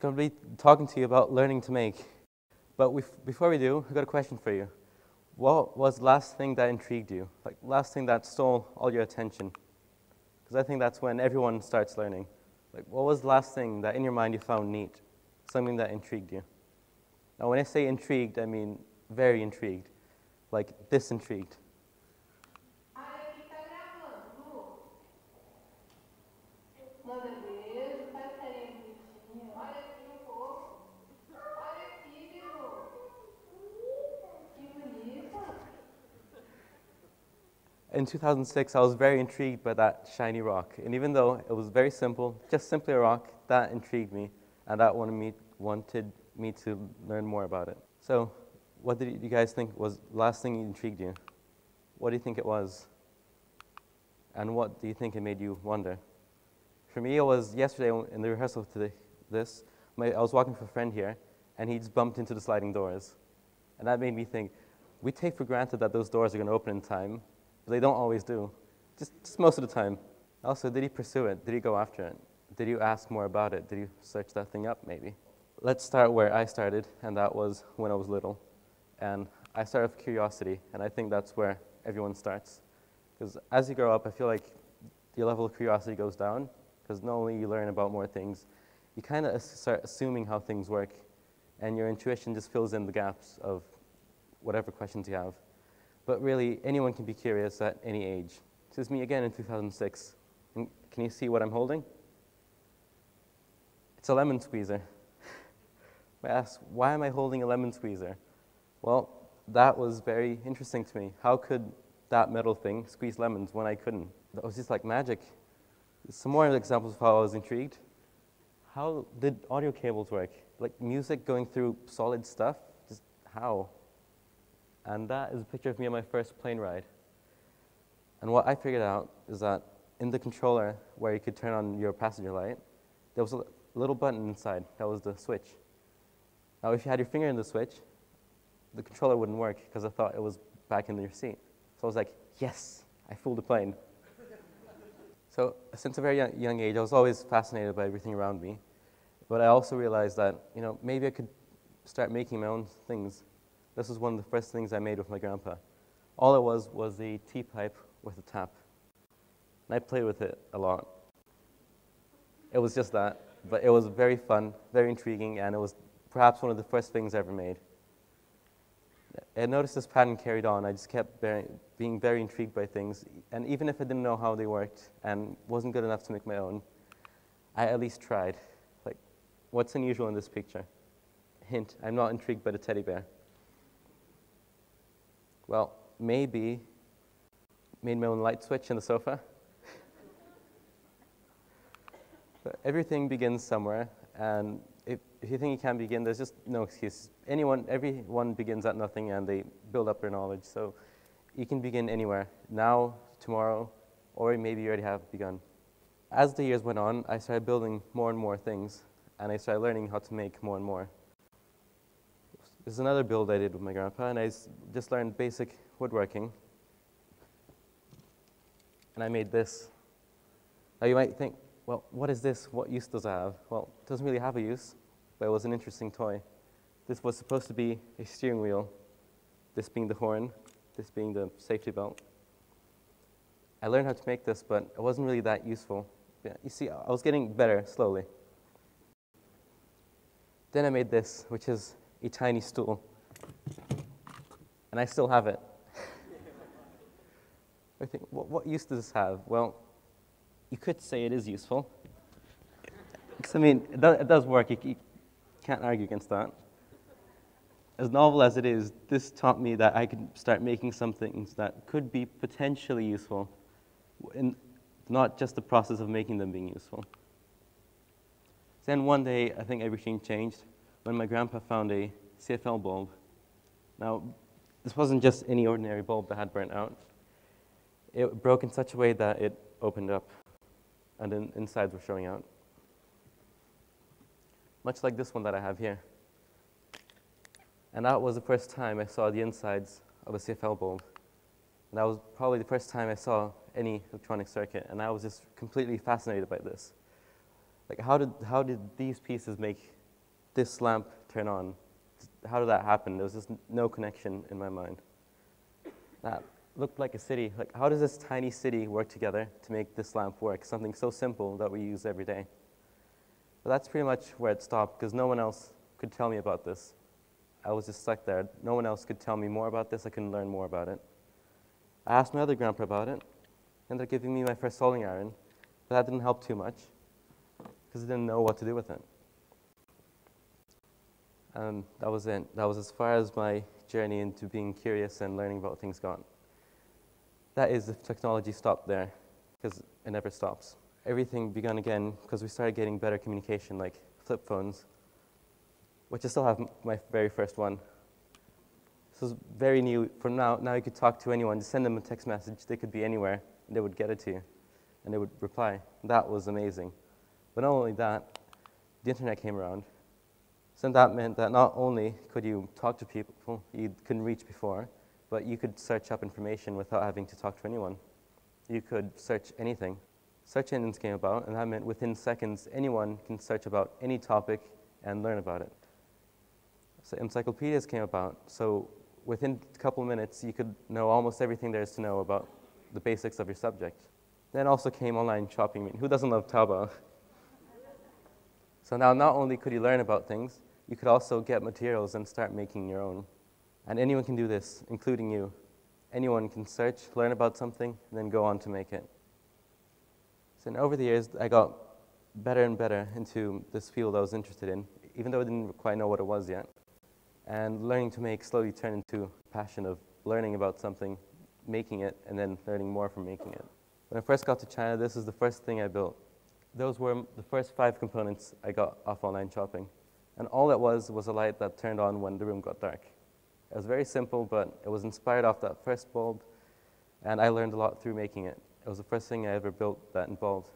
going to be talking to you about learning to make. But before we do, I've got a question for you. What was the last thing that intrigued you? Like, last thing that stole all your attention? Because I think that's when everyone starts learning. Like, what was the last thing that in your mind you found neat? Something that intrigued you? Now, when I say intrigued, I mean very intrigued. Like, this intrigued. In 2006, I was very intrigued by that shiny rock. And even though it was very simple, just simply a rock, that intrigued me. And that wanted me to learn more about it. So what did you guys think was the last thing that intrigued you? What do you think it was? And what do you think it made you wonder? For me, it was yesterday in the rehearsal to this. I was walking with a friend here, and he just bumped into the sliding doors. And that made me think, we take for granted that those doors are going to open in time, but they don't always do, just most of the time. Also, did he pursue it? Did he go after it? Did you ask more about it? Did you search that thing up, maybe? Let's start where I started, and that was when I was little. And I started with curiosity, and I think that's where everyone starts. Because as you grow up, I feel like your level of curiosity goes down, because not only you learn about more things, you kind of start assuming how things work, and your intuition just fills in the gaps of whatever questions you have. But really, anyone can be curious at any age. This is me again in 2006. And can you see what I'm holding? It's a lemon squeezer. I asked, why am I holding a lemon squeezer? Well, that was very interesting to me. How could that metal thing squeeze lemons when I couldn't? That was just like magic. Some more examples of how I was intrigued. How did audio cables work? Like music going through solid stuff? Just how? And that is a picture of me on my first plane ride. And what I figured out is that in the controller where you could turn on your passenger light, there was a little button inside. That was the switch. Now, if you had your finger in the switch, the controller wouldn't work because I thought it was back in your seat. So I was like, yes, I fooled the plane. So since a very young age, I was always fascinated by everything around me. But I also realized that, maybe I could start making my own things. This was one of the first things I made with my grandpa. All it was a tea pipe with a tap. And I played with it a lot. It was just that, but it was very fun, very intriguing, and it was perhaps one of the first things I ever made. I noticed this pattern carried on. I just kept being very intrigued by things, and even if I didn't know how they worked and wasn't good enough to make my own, I at least tried. Like, what's unusual in this picture? Hint, I'm not intrigued by the teddy bear. Well, maybe made my own light switch in the sofa. But everything begins somewhere, and if you think you can begin, there's just no excuse. Everyone begins at nothing, and they build up their knowledge. So you can begin anywhere, now, tomorrow, or maybe you already have begun. As the years went on, I started building more and more things, and I started learning how to make more and more. There's another build I did with my grandpa, and I just learned basic woodworking. And I made this. Now you might think, well, what is this? What use does it have? Well, it doesn't really have a use, but it was an interesting toy. This was supposed to be a steering wheel, this being the horn, this being the safety belt. I learned how to make this, but it wasn't really that useful. Yeah, you see, I was getting better slowly. Then I made this, which is a tiny stool, and I still have it. I think, what use does this have? Well, you could say it is useful. Because, I mean, it does work. You can't argue against that. As novel as it is, this taught me that I could start making some things that could be potentially useful, and not just the process of making them being useful. Then one day, I think everything changed when my grandpa found a CFL bulb. Now, this wasn't just any ordinary bulb that had burnt out. It broke in such a way that it opened up, and then insides were showing out. Much like this one that I have here. And that was the first time I saw the insides of a CFL bulb. And that was probably the first time I saw any electronic circuit, and I was just completely fascinated by this. Like, how did these pieces make this lamp turn on? How did that happen? There was just no connection in my mind. That looked like a city. Like, how does this tiny city work together to make this lamp work? Something so simple that we use every day. But that's pretty much where it stopped, because no one else could tell me about this. I was just stuck there. No one else could tell me more about this. I couldn't learn more about it. I asked my other grandpa about it, and they're giving me my first soldering iron, but that didn't help too much, because I didn't know what to do with it. And that was it. That was as far as my journey into being curious and learning about things got. That is, if technology stopped there, because it never stops. Everything began again because we started getting better communication, like flip phones, which I still have my very first one. This was very new. From now you could talk to anyone, just send them a text message. They could be anywhere, and they would get it to you, and they would reply. That was amazing. But not only that, the internet came around. So that meant that not only could you talk to people you couldn't reach before, but you could search up information without having to talk to anyone. You could search anything. Search engines came about, and that meant within seconds, anyone can search about any topic and learn about it. So encyclopedias came about, so within a couple minutes, you could know almost everything there is to know about the basics of your subject. Then also came online shopping. I mean, who doesn't love Taobao? So now not only could you learn about things, you could also get materials and start making your own. And anyone can do this, including you. Anyone can search, learn about something, and then go on to make it. So over the years, I got better and better into this field I was interested in, even though I didn't quite know what it was yet. And learning to make slowly turned into a passion of learning about something, making it, and then learning more from making it. When I first got to China, this is the first thing I built. Those were the first 5 components I got off online shopping. And all it was a light that turned on when the room got dark. It was very simple, but it was inspired off that first bulb, and I learned a lot through making it. It was the first thing I ever built that involved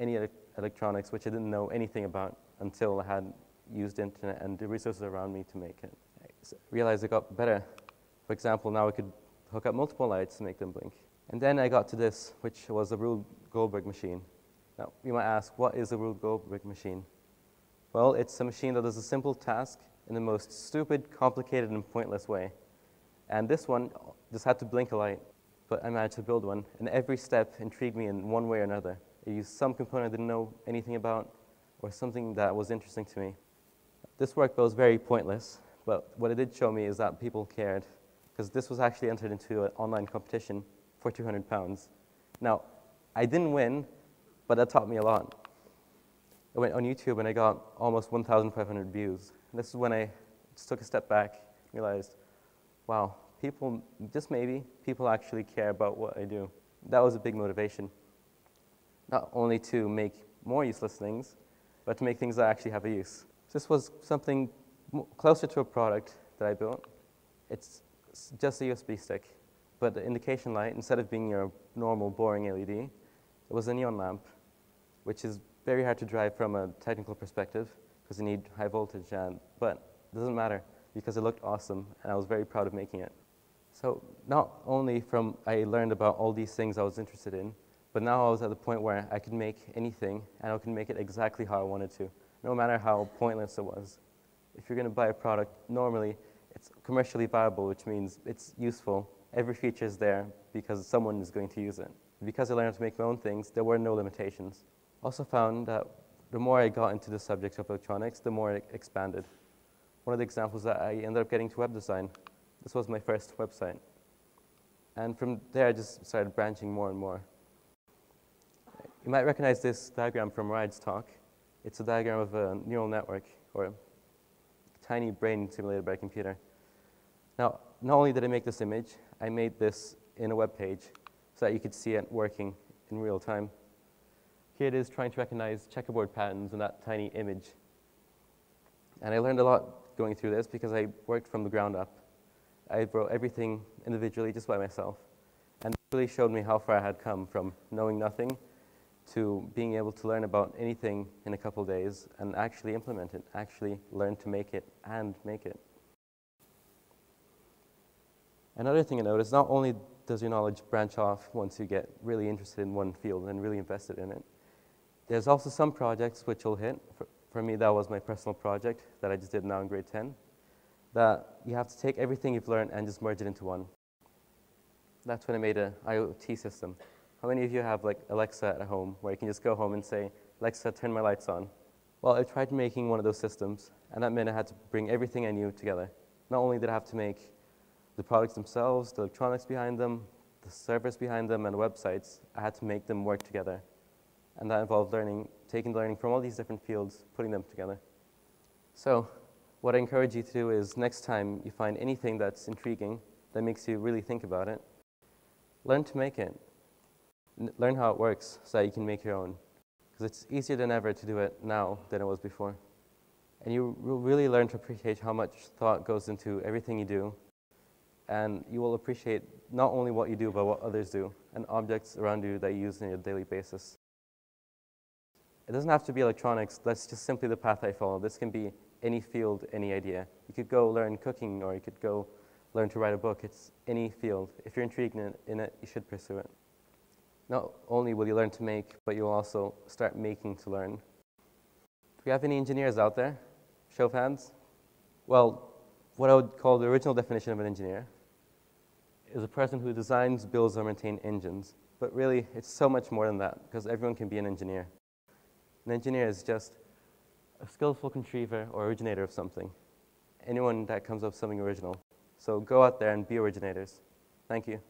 any electronics, which I didn't know anything about until I had used the internet and the resources around me to make it. I realized it got better. For example, now I could hook up multiple lights to make them blink. And then I got to this, which was a Rube Goldberg machine. Now, you might ask, what is a Rube Goldberg machine? Well, it's a machine that does a simple task in the most stupid, complicated, and pointless way. And this one just had to blink a light, but I managed to build one, and every step intrigued me in one way or another. I used some component I didn't know anything about, or something that was interesting to me. This work was very pointless, but what it did show me is that people cared, because this was actually entered into an online competition for £200. Now, I didn't win, but that taught me a lot. I went on YouTube and I got almost 1,500 views. And this is when I just took a step back and realized, wow, people, just maybe, people actually care about what I do. That was a big motivation. Not only to make more useless things, but to make things that actually have a use. This was something closer to a product that I built. It's just a USB stick, but the indication light, instead of being your normal boring LED, it was a neon lamp, which is very hard to drive from a technical perspective because you need high voltage, but it doesn't matter because it looked awesome and I was very proud of making it. So not only I learned about all these things I was interested in, but now I was at the point where I could make anything and I could make it exactly how I wanted to, no matter how pointless it was. If you're going to buy a product, normally it's commercially viable, which means it's useful. Every feature is there because someone is going to use it. Because I learned to make my own things, there were no limitations. Also found that the more I got into the subject of electronics, the more it expanded. One of the examples that I ended up getting to web design. This was my first website. And from there, I just started branching more and more. You might recognize this diagram from Ride's talk. It's a diagram of a neural network, or a tiny brain simulated by a computer. Now, not only did I make this image, I made this in a web page so that you could see it working in real time. Here it is trying to recognize checkerboard patterns in that tiny image. And I learned a lot going through this because I worked from the ground up. I wrote everything individually just by myself. And it really showed me how far I had come from knowing nothing to being able to learn about anything in a couple days and actually implement it, actually learn to make it and make it. Another thing I noticed, not only does your knowledge branch off once you get really interested in one field and really invested in it, there's also some projects which will hit. For for me, that was my personal project that I just did now in grade 10, that you have to take everything you've learned and just merge it into one. That's when I made an IoT system. How many of you have like Alexa at home, where you can just go home and say, Alexa, turn my lights on? Well, I tried making one of those systems, and that meant I had to bring everything I knew together. Not only did I have to make the products themselves, the electronics behind them, the servers behind them, and the websites, I had to make them work together. And that involved taking learning from all these different fields, putting them together. So what I encourage you to do is next time you find anything that's intriguing, that makes you really think about it, learn to make it. Learn how it works so that you can make your own. Because it's easier than ever to do it now than it was before. And you will really learn to appreciate how much thought goes into everything you do. And you will appreciate not only what you do, but what others do, and objects around you that you use on a daily basis. It doesn't have to be electronics. That's just simply the path I follow. This can be any field, any idea. You could go learn cooking, or you could go learn to write a book. It's any field. If you're intrigued in it, you should pursue it. Not only will you learn to make, but you'll also start making to learn. Do we have any engineers out there? Show of hands. Well, what I would call the original definition of an engineer is a person who designs, builds, or maintains engines. But really, it's so much more than that, because everyone can be an engineer. An engineer is just a skillful contriever or originator of something. Anyone that comes up with something original. So go out there and be originators. Thank you.